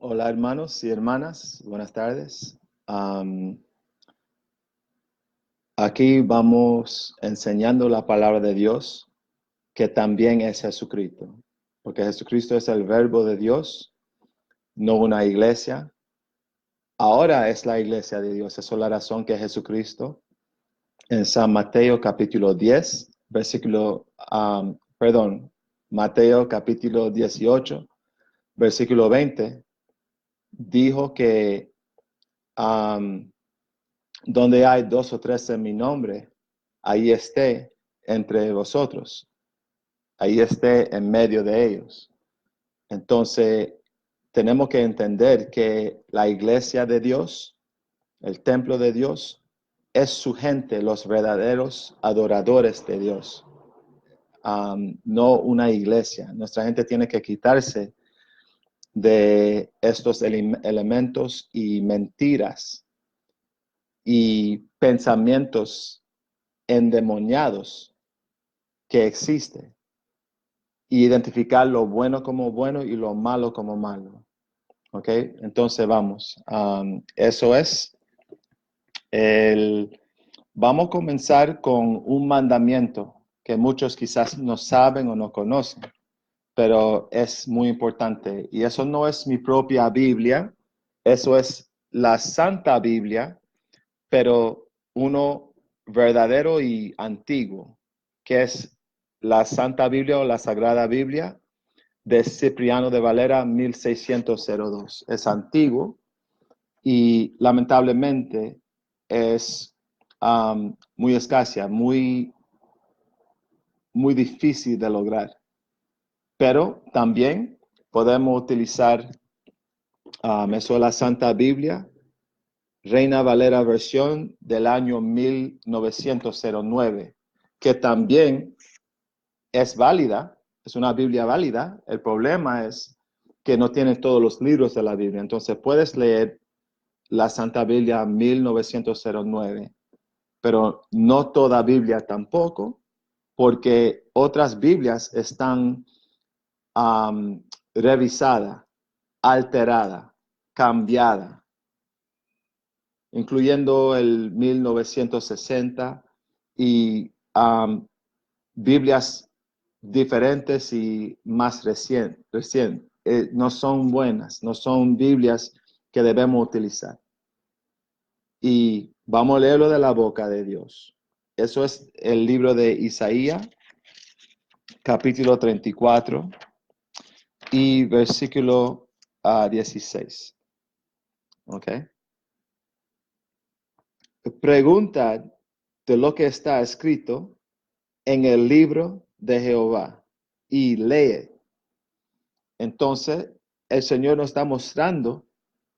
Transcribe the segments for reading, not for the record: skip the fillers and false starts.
Hola hermanos y hermanas, buenas tardes. Am, Aquí vamos enseñando la palabra de Dios, que también es Jesucristo, porque Jesucristo es el verbo de Dios, no una iglesia. Ahora es la iglesia de Dios, esa es la razón que Jesucristo en San Mateo capítulo 10, Mateo capítulo 18, versículo 20, dijo que donde hay dos o tres en mi nombre, ahí esté entre vosotros, ahí esté en medio de ellos. Entonces, tenemos que entender que la iglesia de Dios, el templo de Dios, es su gente, los verdaderos adoradores de Dios. No una iglesia. Nuestra gente tiene que quitarse de estos elementos y mentiras y pensamientos endemoniados que existe, y identificar lo bueno como bueno y lo malo como malo. ¿Ok? Entonces vamos. Eso es. Vamos a comenzar con un mandamiento que muchos quizás no saben o no conocen, pero es muy importante. Y eso no es mi propia Biblia, eso es la Santa Biblia, pero uno verdadero y antiguo, que es la Santa Biblia o la Sagrada Biblia de Cipriano de Valera 1602. Es antiguo y lamentablemente es muy escasa, muy difícil de lograr. Pero también podemos utilizar eso de la Santa Biblia, Reina Valera versión del año 1909, que también es válida, es una Biblia válida. El problema es que no tiene todos los libros de la Biblia. Entonces puedes leer la Santa Biblia 1909, pero no toda Biblia tampoco, porque otras Biblias están revisadas, alteradas, cambiadas, incluyendo el 1960 y Biblias diferentes y más recién. No son buenas, no son Biblias que debemos utilizar. Y vamos a leerlo de la boca de Dios. Eso es el libro de Isaías, capítulo 34 y versículo 16. ¿Ok? Pregunta de lo que está escrito en el libro de Jehová y lee. Entonces, el Señor nos está mostrando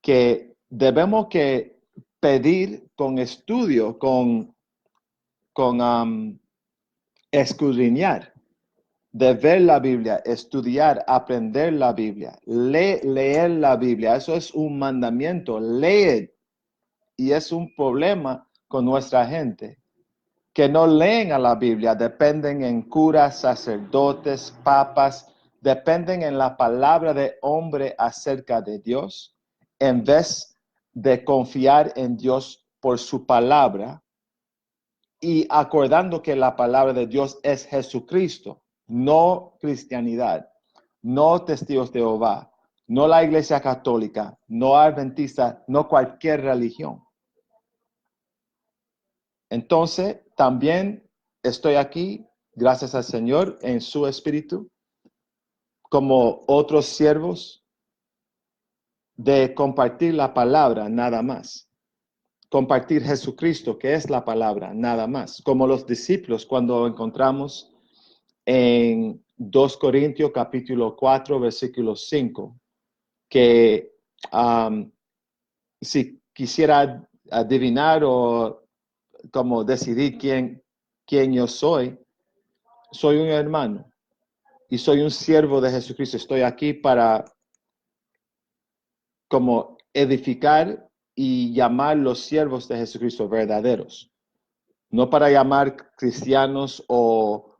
que debemos que pedir con estudio, con escudriñar, de ver la Biblia, estudiar, aprender la Biblia, leer la Biblia. Eso es un mandamiento, leer. Y es un problema con nuestra gente, que no leen a la Biblia, dependen en curas, sacerdotes, papas, dependen en la palabra de hombre acerca de Dios, en vez de confiar en Dios por su palabra y acordando que la palabra de Dios es Jesucristo, no cristianidad, no testigos de Jehová, no la iglesia católica, no adventista, no cualquier religión. Entonces, también estoy aquí, gracias al Señor, en su espíritu, como otros siervos, de compartir la palabra, nada más. Compartir Jesucristo, que es la palabra, nada más. Como los discípulos, cuando encontramos en 2 Corintios capítulo 4, versículo 5, que si quisiera adivinar o como decidir quién yo soy un hermano y soy un siervo de Jesucristo. Estoy aquí para como edificar y llamar los siervos de Jesucristo verdaderos, no para llamar cristianos o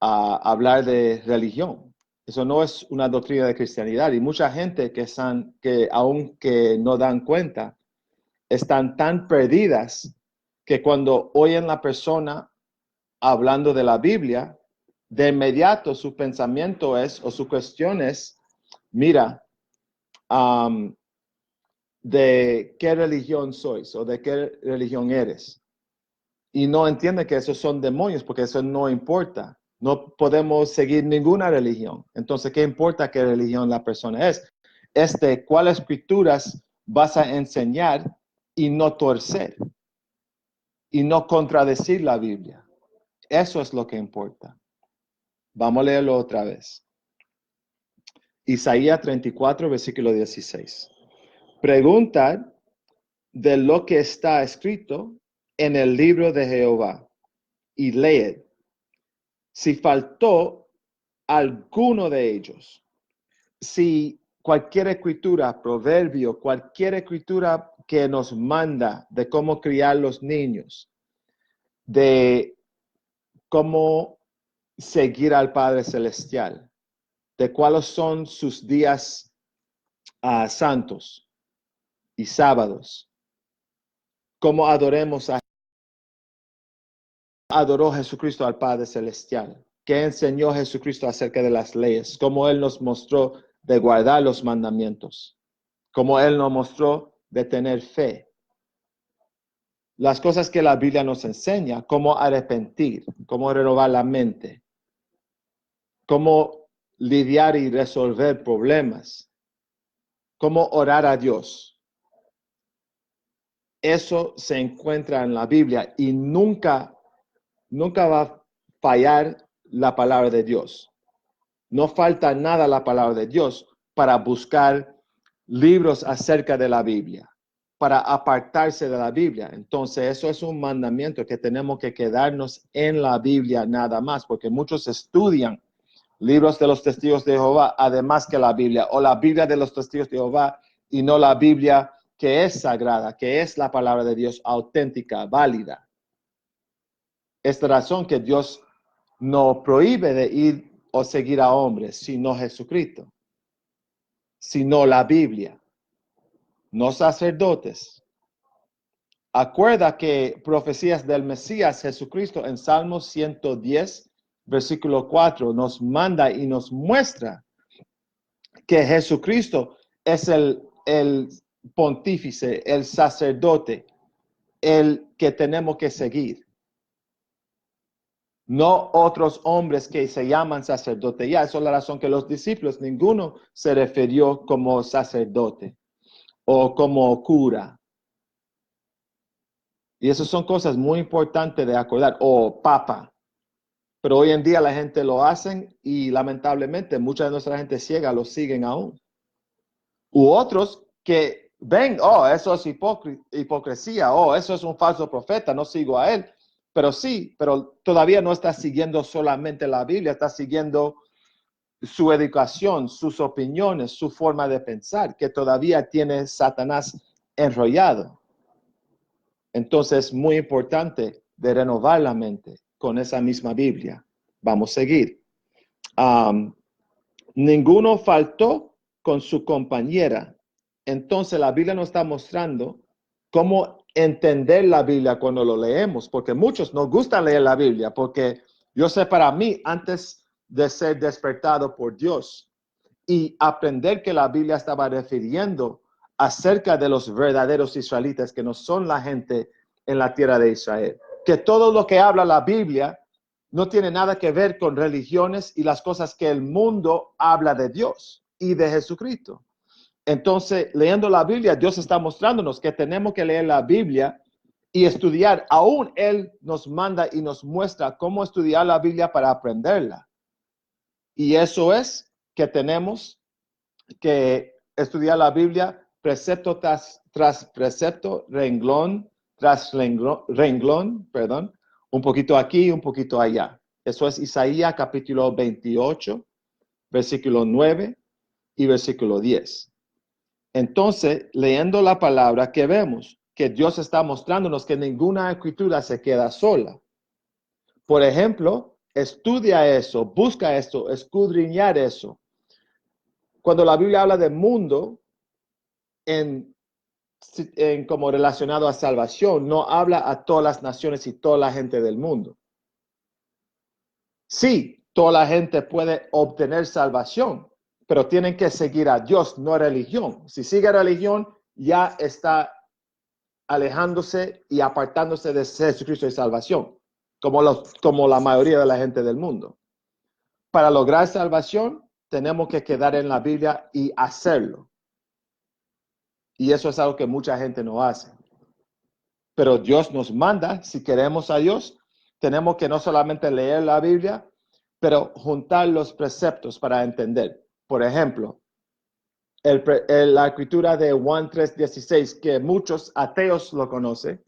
hablar de religión. Eso no es una doctrina de cristianidad. Y mucha gente que aunque no dan cuenta, están tan perdidas que cuando oyen la persona hablando de la Biblia, de inmediato su pensamiento es, o su cuestión es, mira, ¿de qué religión sois o de qué religión eres? Y no entiende que esos son demonios, porque eso no importa. No podemos seguir ninguna religión. Entonces, ¿qué importa qué religión la persona es? ¿Cuáles escrituras vas a enseñar y no torcer? Y no contradecir la Biblia. Eso es lo que importa. Vamos a leerlo otra vez. Isaías 34, versículo 16. Preguntad de lo que está escrito en el libro de Jehová y leed si faltó alguno de ellos. Si cualquier escritura, proverbio, cualquier escritura que nos manda de cómo criar los niños, de cómo seguir al Padre Celestial, de cuáles son sus días santos y sábados, cómo adoró Jesucristo al Padre Celestial, qué enseñó Jesucristo acerca de las leyes, cómo Él nos mostró de guardar los mandamientos, cómo Él nos mostró de tener fe. Las cosas que la Biblia nos enseña, cómo arrepentir, cómo renovar la mente, cómo lidiar y resolver problemas, cómo orar a Dios. Eso se encuentra en la Biblia y nunca va a fallar la palabra de Dios. No falta nada la palabra de Dios para buscar libros acerca de la Biblia, para apartarse de la Biblia. Entonces, eso es un mandamiento que tenemos que quedarnos en la Biblia nada más, porque muchos estudian libros de los testigos de Jehová, además que la Biblia, o la Biblia de los testigos de Jehová, y no la Biblia que es sagrada, que es la palabra de Dios auténtica, válida. Esta razón que Dios no prohíbe de ir o seguir a hombres, sino Jesucristo, sino la Biblia, no sacerdotes. Acuerda que profecías del Mesías Jesucristo en Salmos 110, versículo 4, nos manda y nos muestra que Jesucristo es el pontífice, el sacerdote, el que tenemos que seguir. No otros hombres que se llaman sacerdote. Ya, esa es la razón que los discípulos, ninguno se refirió como sacerdote o como cura. Y esas son cosas muy importantes de acordar. O papa. Pero hoy en día la gente lo hacen y lamentablemente mucha de nuestra gente ciega lo siguen aún. U otros que ven, oh, eso es hipocresía, oh, eso es un falso profeta, no sigo a él. Pero sí, pero todavía no está siguiendo solamente la Biblia, está siguiendo su educación, sus opiniones, su forma de pensar, que todavía tiene Satanás enrollado. Entonces es muy importante de renovar la mente con esa misma Biblia. Vamos a seguir. Ninguno faltó con su compañera. Entonces la Biblia nos está mostrando cómo entender la Biblia cuando lo leemos, porque muchos nos gusta leer la Biblia, porque yo sé para mí, antes de ser despertado por Dios y aprender que la Biblia estaba refiriendo acerca de los verdaderos israelitas, que no son la gente en la tierra de Israel, que todo lo que habla la Biblia no tiene nada que ver con religiones y las cosas que el mundo habla de Dios y de Jesucristo. Entonces, leyendo la Biblia, Dios está mostrándonos que tenemos que leer la Biblia y estudiar. Aún Él nos manda y nos muestra cómo estudiar la Biblia para aprenderla. Y eso es que tenemos que estudiar la Biblia precepto tras precepto, renglón tras renglón, perdón, un poquito aquí, un poquito allá. Eso es Isaías capítulo 28, versículo 9 y versículo 10. Entonces, leyendo la palabra, que vemos que Dios está mostrándonos que ninguna escritura se queda sola. Por ejemplo, estudia eso, busca esto, escudriñar eso. cuando la Biblia habla de mundo en como relacionado a salvación, no habla a todas las naciones y toda la gente del mundo. Sí, toda la gente puede obtener salvación, pero tienen que seguir a Dios, no religión. Si sigue religión, ya está alejándose y apartándose de Jesucristo y salvación, como la mayoría de la gente del mundo. Para lograr salvación, tenemos que quedar en la Biblia y hacerlo. Y eso es algo que mucha gente no hace. Pero Dios nos manda, si queremos a Dios, tenemos que no solamente leer la Biblia, pero juntar los preceptos para entender. Por ejemplo, la escritura de Juan 3:16, que muchos ateos lo conocen,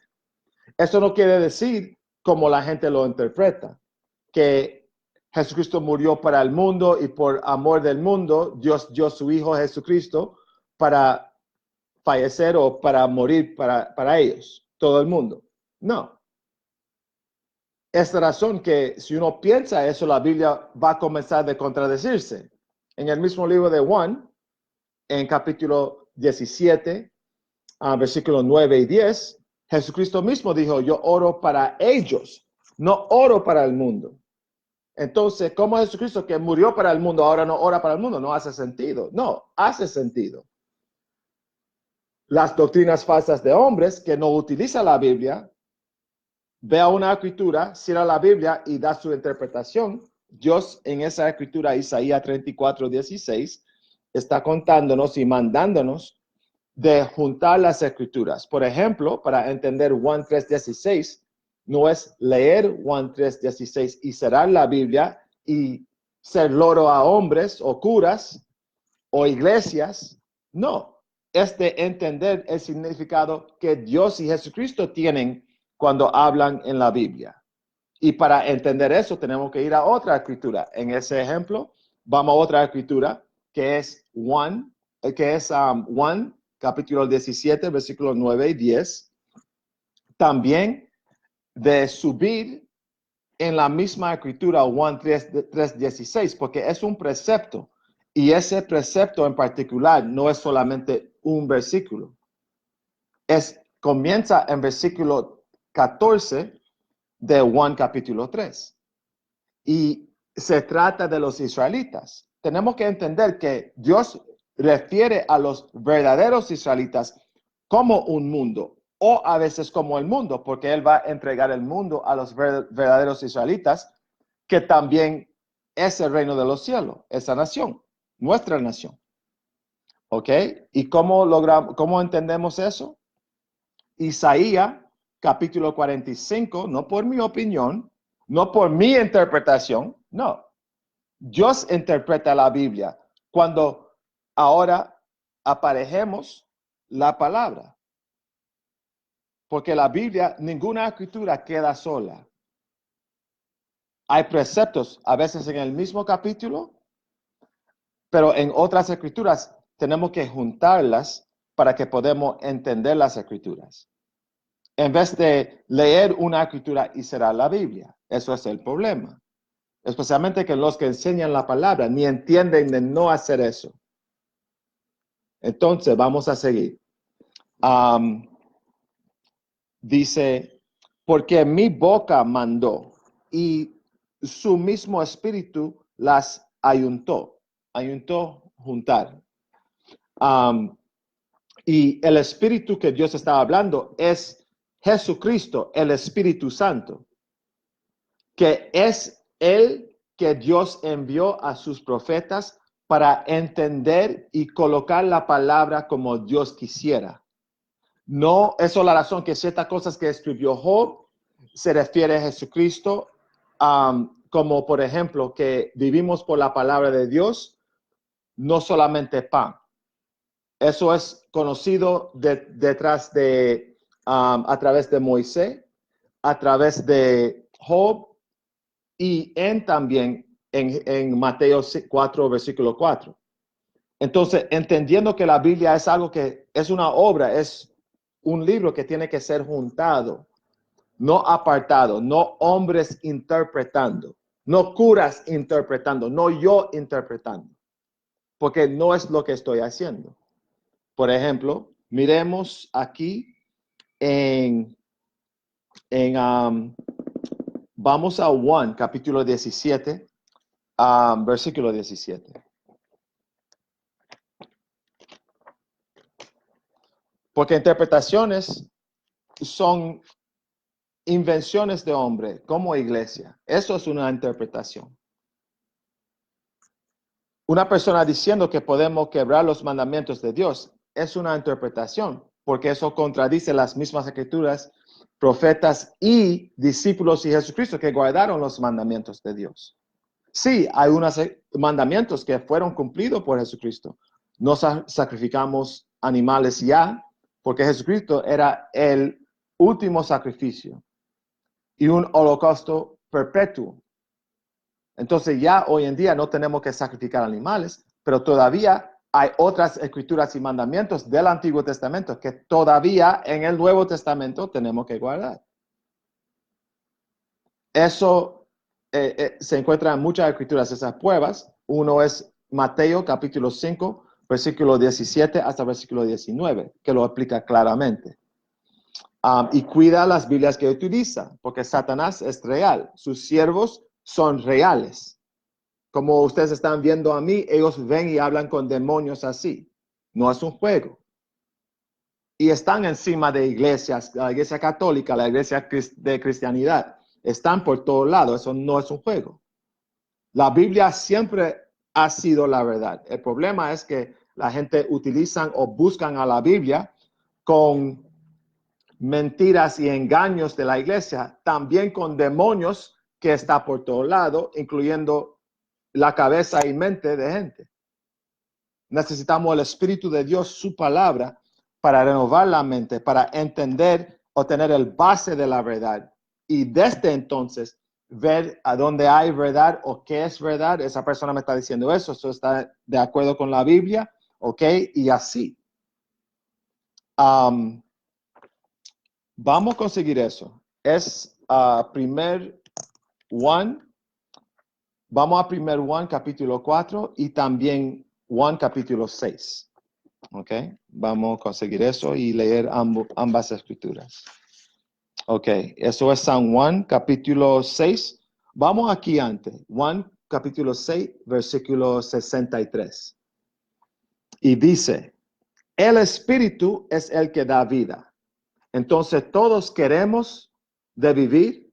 eso no quiere decir como la gente lo interpreta, que Jesucristo murió para el mundo y por amor del mundo, Dios dio a su Hijo Jesucristo para fallecer o para morir para ellos, todo el mundo. No. Es razón que si uno piensa eso, la Biblia va a comenzar a contradecirse. En el mismo libro de Juan, en capítulo 17, versículos 9 y 10, Jesucristo mismo dijo, yo oro para ellos, no oro para el mundo. Entonces, ¿cómo Jesucristo que murió para el mundo ahora no ora para el mundo? No hace sentido. No, hace sentido. Las doctrinas falsas de hombres que no utilizan la Biblia, vea una escritura, cierra la Biblia y da su interpretación. Dios en esa escritura, Isaías 34:16, está contándonos y mandándonos de juntar las escrituras. Por ejemplo, para entender Juan 3:16, no es leer Juan 3:16 y cerrar la Biblia y ser loro a hombres o curas o iglesias. No, es de entender el significado que Dios y Jesucristo tienen cuando hablan en la Biblia. Y para entender eso tenemos que ir a otra escritura. En ese ejemplo, vamos a otra escritura que es Juan, Juan capítulo 17, versículos 9 y 10. También de subir en la misma escritura Juan 3:16, porque es un precepto. Y ese precepto en particular no es solamente un versículo. Comienza en versículo 14 de Juan capítulo 3. Y se trata de los israelitas. Tenemos que entender que Dios refiere a los verdaderos israelitas como un mundo, o a veces como el mundo, porque Él va a entregar el mundo a los verdaderos israelitas, que también es el reino de los cielos, esa nación, nuestra nación. ¿Ok? ¿Y cómo entendemos eso? Isaías capítulo 45, no por mi opinión, no por mi interpretación, no. Dios interpreta la Biblia cuando ahora aparejemos la palabra. Porque la Biblia, ninguna escritura queda sola. Hay preceptos, a veces en el mismo capítulo, pero en otras escrituras tenemos que juntarlas para que podamos entender las escrituras. En vez de leer una escritura y cerrar la Biblia. Eso es el problema. Especialmente que los que enseñan la palabra ni entienden de no hacer eso. Entonces, vamos a seguir. Dice, porque mi boca mandó y su mismo espíritu las ayuntó juntar. Y el espíritu que Dios estaba hablando es Jesucristo, el Espíritu Santo, que es el que Dios envió a sus profetas para entender y colocar la palabra como Dios quisiera. No, eso es la razón que ciertas cosas que escribió Job se refiere a Jesucristo, como por ejemplo que vivimos por la palabra de Dios, no solamente pan. Eso es conocido detrás de, a través de Moisés, a través de Job y también en Mateo 4, versículo 4. Entonces, entendiendo que la Biblia es algo que es una obra, es un libro que tiene que ser juntado, no apartado, no hombres interpretando, no curas interpretando, no yo interpretando. porque no es lo que estoy haciendo. Por ejemplo, miremos aquí vamos a Juan, capítulo 17, versículo 17. Porque interpretaciones son invenciones de hombre como iglesia. Eso es una interpretación. Una persona diciendo que podemos quebrar los mandamientos de Dios es una interpretación, porque eso contradice las mismas escrituras, profetas y discípulos de Jesucristo que guardaron los mandamientos de Dios. Sí, hay unos mandamientos que fueron cumplidos por Jesucristo. No sacrificamos animales ya, porque Jesucristo era el último sacrificio y un holocausto perpetuo. Entonces ya hoy en día no tenemos que sacrificar animales, pero todavía hay otras escrituras y mandamientos del Antiguo Testamento que todavía en el Nuevo Testamento tenemos que guardar. Eso se encuentra en muchas escrituras, esas pruebas. Uno es Mateo capítulo 5, versículo 17 hasta versículo 19, que lo explica claramente. Y cuida las Biblias que utiliza, porque Satanás es real. Sus siervos son reales. Como ustedes están viendo a mí, ellos ven y hablan con demonios así. No es un juego. Y están encima de iglesias, la iglesia católica, la iglesia de cristianidad. Están por todos lados. Eso no es un juego. La Biblia siempre ha sido la verdad. El problema es que la gente utilizan o buscan a la Biblia con mentiras y engaños de la iglesia, también con demonios que está por todo lado, incluyendo la cabeza y mente de gente. Necesitamos el Espíritu de Dios, su palabra, para renovar la mente, para entender o tener el base de la verdad. Y desde entonces, ver a dónde hay verdad o qué es verdad. Esa persona me está diciendo eso está de acuerdo con la Biblia, ¿ok? Y así. Vamos a conseguir eso. Es primer Juan. Vamos a primer Juan capítulo 4 y también Juan capítulo 6. ¿Ok? Vamos a conseguir eso y leer ambas escrituras. Ok, eso es San Juan capítulo 6. Vamos aquí antes. Juan capítulo 6, versículo 63. Y dice, el Espíritu es el que da vida. Entonces todos queremos de vivir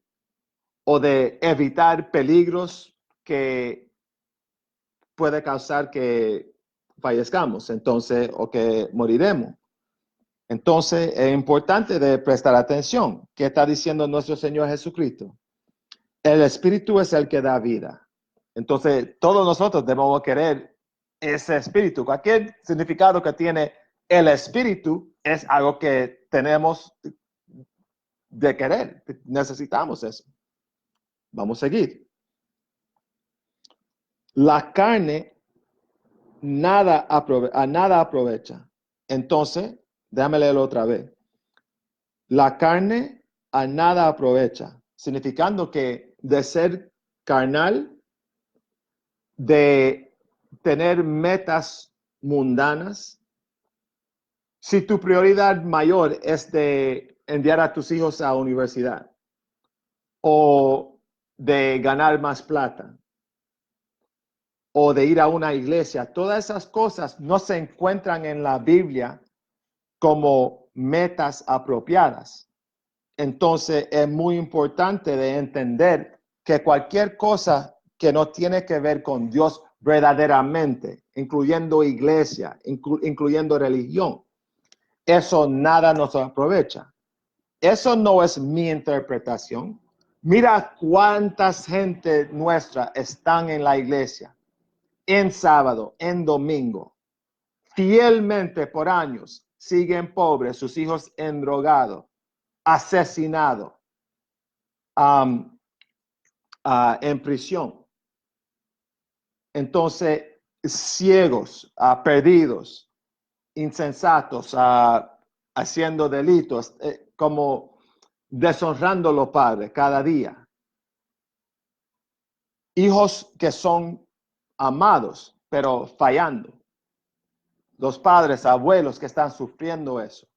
o de evitar peligros que puede causar que fallezcamos, entonces, o que moriremos. Entonces, es importante de prestar atención. ¿Qué está diciendo nuestro Señor Jesucristo? El Espíritu es el que da vida. Entonces, todos nosotros debemos querer ese Espíritu. Cualquier significado que tiene el Espíritu es algo que tenemos de querer. Necesitamos eso. Vamos a seguir. La carne a nada aprovecha. Entonces, déjame leerlo otra vez. La carne a nada aprovecha, significando que de ser carnal, de tener metas mundanas, si tu prioridad mayor es de enviar a tus hijos a la universidad o de ganar más plata o de ir a una iglesia, todas esas cosas no se encuentran en la Biblia como metas apropiadas. Entonces es muy importante de entender que cualquier cosa que no tiene que ver con Dios verdaderamente, incluyendo iglesia, incluyendo religión, eso nada nos aprovecha. Eso no es mi interpretación. Mira cuántas gente nuestra están en la iglesia, en sábado, en domingo, fielmente por años, siguen pobres, sus hijos endrogados, asesinados, en prisión. Entonces, ciegos, perdidos, insensatos, haciendo delitos, como deshonrando a los padres cada día. Hijos que son amados, pero fallando. los padres, abuelos que están sufriendo eso,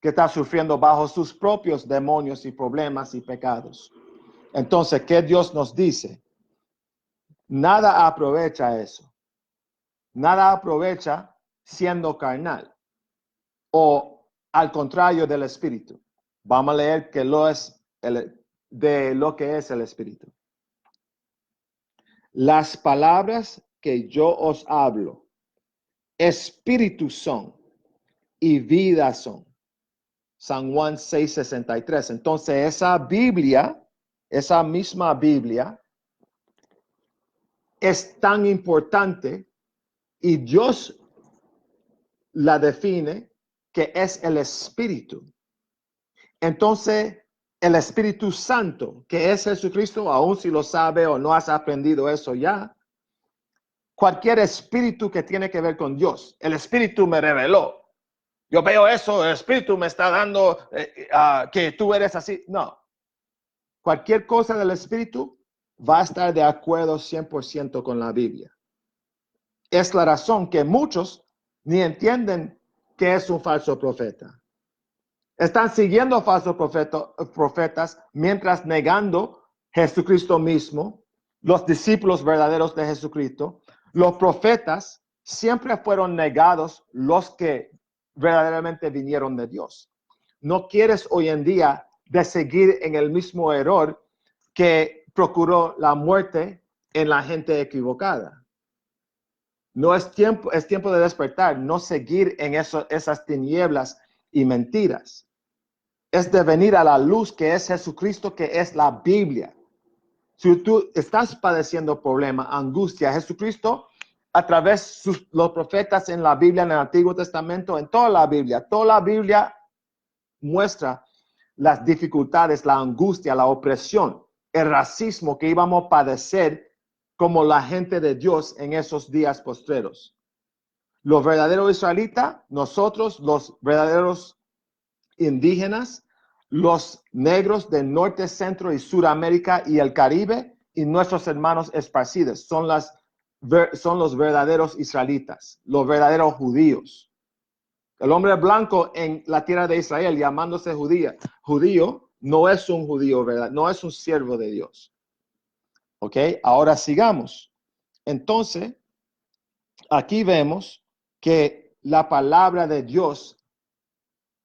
que están sufriendo bajo sus propios demonios y problemas y pecados. Entonces, ¿qué Dios nos dice? Nada aprovecha eso. Nada aprovecha siendo carnal o al contrario del espíritu. Vamos a leer que de lo que es el espíritu. Las palabras que yo os hablo, espíritu son y vida son. San Juan 6:63. Entonces esa Biblia, esa misma Biblia, es tan importante y Dios la define que es el Espíritu. Entonces, el Espíritu Santo, que es Jesucristo, aun si lo sabe o no has aprendido eso ya, cualquier espíritu que tiene que ver con Dios, el Espíritu me reveló. Yo veo eso, el Espíritu me está dando que tú eres así. No. Cualquier cosa del Espíritu va a estar de acuerdo 100% con la Biblia. Es la razón que muchos ni entienden que es un falso profeta. Están siguiendo falsos profetas mientras negando Jesucristo mismo, los discípulos verdaderos de Jesucristo. Los profetas siempre fueron negados, los que verdaderamente vinieron de Dios. No quieres hoy en día de seguir en el mismo error que procuró la muerte en la gente equivocada. No es tiempo de despertar, no seguir en esas tinieblas y mentiras. Es de venir a la luz que es Jesucristo, que es la Biblia. Si tú estás padeciendo problema, angustia, Jesucristo, a través de los profetas en la Biblia, en el Antiguo Testamento, en toda la Biblia muestra las dificultades, la angustia, la opresión, el racismo que íbamos a padecer como la gente de Dios en esos días postreros. Los verdaderos israelitas, nosotros, los verdaderos indígenas, los negros del norte, centro y Suramérica y el Caribe y nuestros hermanos esparcidos son los verdaderos israelitas, los verdaderos judíos. El hombre blanco en la tierra de Israel, llamándose judío, no es un judío, ¿verdad? No es un siervo de Dios. ¿Ok? Ahora sigamos. Entonces, aquí vemos que la palabra de Dios,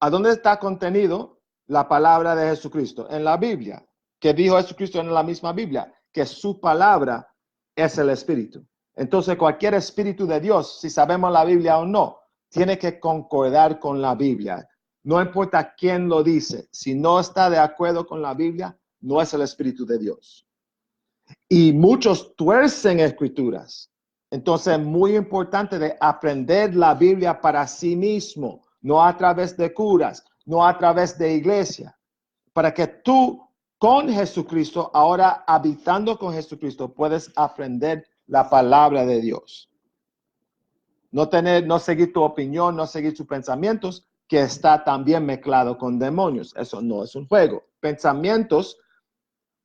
¿a dónde está contenido la palabra de Jesucristo? En la Biblia. ¿Qué dijo Jesucristo en la misma Biblia? Que su palabra es el Espíritu. Entonces, cualquier Espíritu de Dios, si sabemos la Biblia o no, tiene que concordar con la Biblia. No importa quién lo dice. Si no está de acuerdo con la Biblia, no es el Espíritu de Dios. Y muchos tuercen escrituras. Entonces, es muy importante de aprender la Biblia para sí mismo, no a través de curas, no a través de iglesia, para que tú con Jesucristo, ahora habitando con Jesucristo, puedes aprender la palabra de Dios. No seguir tu opinión, no seguir tus pensamientos, que está también mezclado con demonios. Eso no es un juego. Pensamientos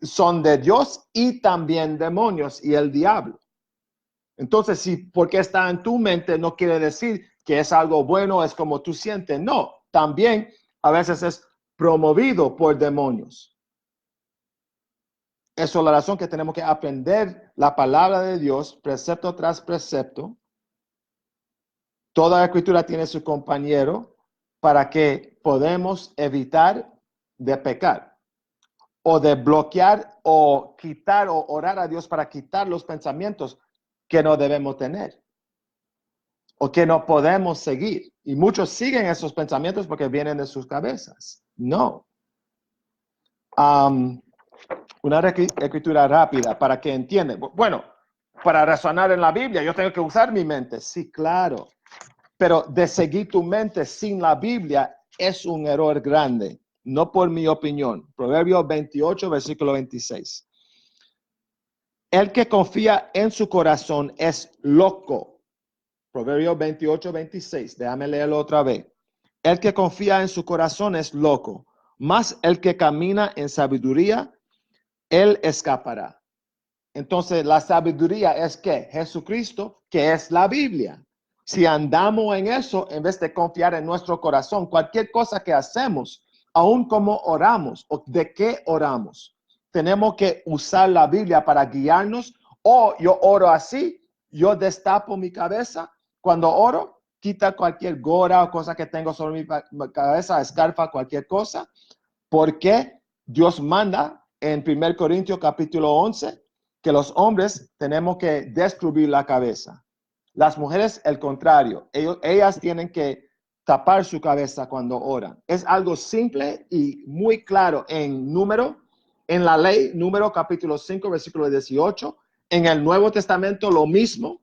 son de Dios y también demonios y el diablo. Entonces, si porque está en tu mente no quiere decir que es algo bueno, es como tú sientes. No, también a veces es promovido por demonios. Eso es la razón que tenemos que aprender la palabra de Dios, precepto tras precepto. Toda la escritura tiene su compañero para que podamos evitar de pecar o de bloquear o quitar o orar a Dios para quitar los pensamientos que no debemos tener o que no podemos seguir. Y muchos siguen esos pensamientos porque vienen de sus cabezas. No. Una escritura rápida para que entiendan. Bueno, para razonar en la Biblia, yo tengo que usar mi mente. Sí, claro. Pero de seguir tu mente sin la Biblia es un error grande. No por mi opinión. Proverbios 28, versículo 26. El que confía en su corazón es loco. Proverbios 28, 26. Déjame leerlo otra vez. El que confía en su corazón es loco, mas el que camina en sabiduría, él escapará. Entonces, la sabiduría es ¿qué? Jesucristo, que es la Biblia. si andamos en eso, en vez de confiar en nuestro corazón, cualquier cosa que hacemos, aun como oramos o de qué oramos, tenemos que usar la Biblia para guiarnos. O yo oro así, yo destapo mi cabeza cuando oro, quita cualquier gora o cosa que tengo sobre mi cabeza, escarpa cualquier cosa, porque Dios manda en 1 Corintios capítulo 11 que los hombres tenemos que descubrir la cabeza. Las mujeres, el contrario, ellas tienen que tapar su cabeza cuando oran. Es algo simple y muy claro en la ley, número capítulo 5, versículo 18. En el Nuevo Testamento lo mismo.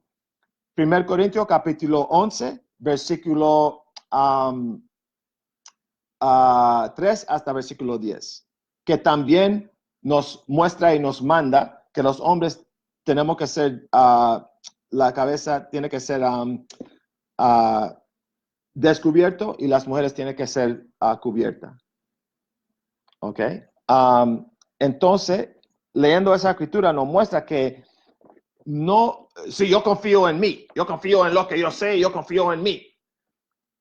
1 Corintios capítulo 11, versículo 3 hasta versículo 10, que también nos muestra y nos manda que los hombres tenemos que ser, la cabeza tiene que ser descubierto y las mujeres tienen que ser cubierta. ¿Ok? Entonces, leyendo esa escritura nos muestra que no, si yo confío en mí, yo confío en lo que yo sé, yo confío en mí.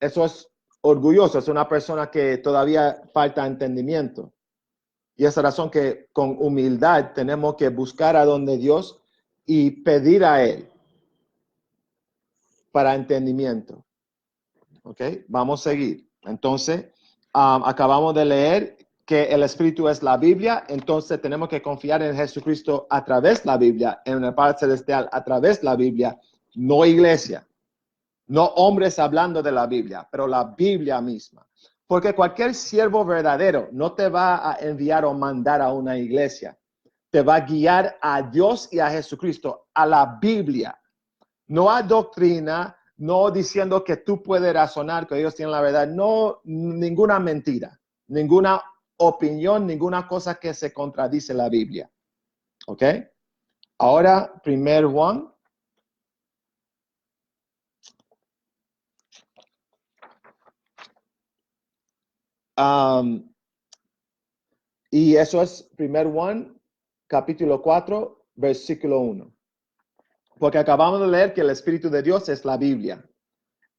Eso es orgulloso, es una persona que todavía falta entendimiento. Y esa razón que con humildad tenemos que buscar a donde Dios y pedir a Él para entendimiento. ¿Ok? Vamos a seguir. Entonces, acabamos de leer que el Espíritu es la Biblia, entonces tenemos que confiar en Jesucristo a través de la Biblia, en el Padre Celestial a través de la Biblia, no iglesia, no hombres hablando de la Biblia, pero la Biblia misma. Porque cualquier siervo verdadero no te va a enviar o mandar a una iglesia, te va a guiar a Dios y a Jesucristo, a la Biblia, no a doctrina, no diciendo que tú puedes razonar, que ellos tienen la verdad, no, ninguna mentira, ninguna opinión, ninguna cosa que se contradice la Biblia. ¿Ok? Ahora, 1 Juan. Y eso es 1 Juan, capítulo 4, versículo 1. Porque acabamos de leer que el Espíritu de Dios es la Biblia.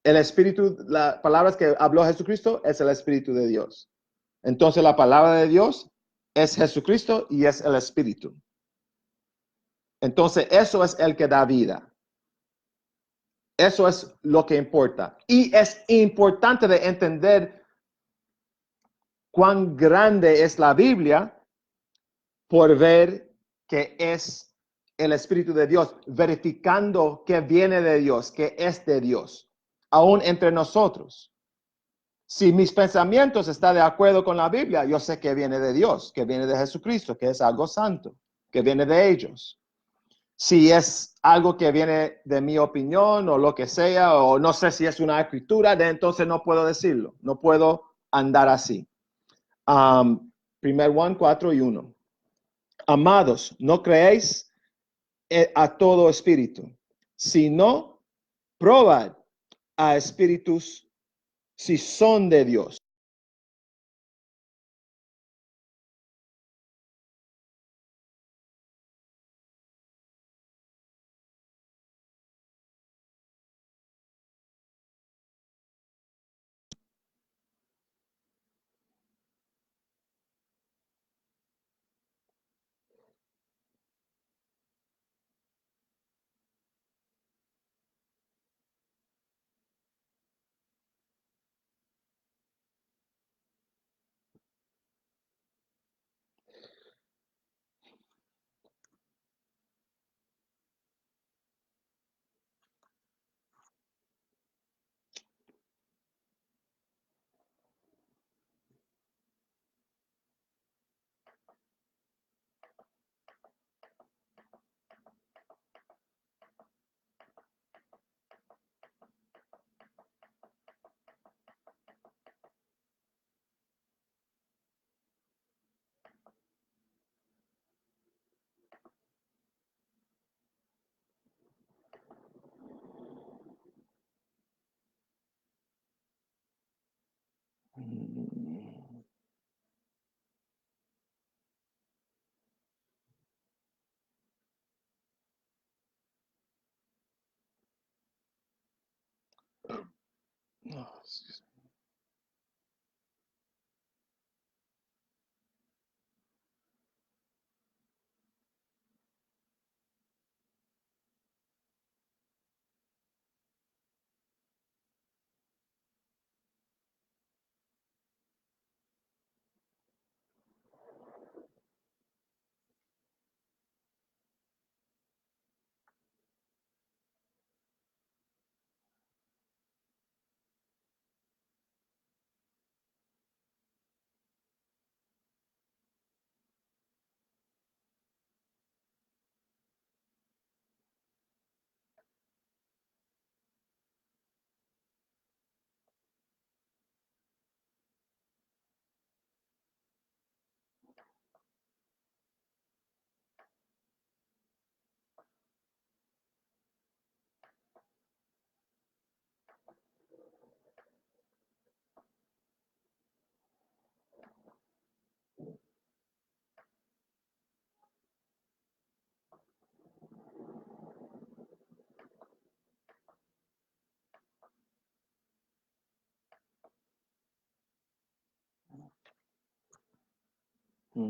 El Espíritu, las palabras que habló Jesucristo es el Espíritu de Dios. Entonces la palabra de Dios es Jesucristo y es el Espíritu. Entonces eso es el que da vida. Eso es lo que importa. Y es importante de entender cuán grande es la Biblia por ver que es el Espíritu de Dios, verificando que viene de Dios, que es de Dios, aún entre nosotros. Si mis pensamientos están de acuerdo con la Biblia, yo sé que viene de Dios, que viene de Jesucristo, que es algo santo, que viene de ellos. Si es algo que viene de mi opinión o lo que sea, o no sé si es una escritura, entonces no puedo decirlo, no puedo andar así. 1 Juan 4 y 1. Amados, no creéis a todo espíritu, sino probad a espíritus si son de Dios. Oh, excuse me.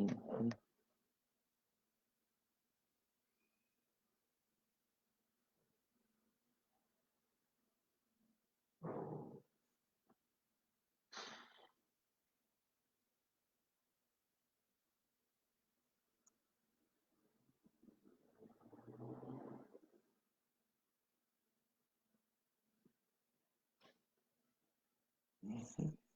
Mhm.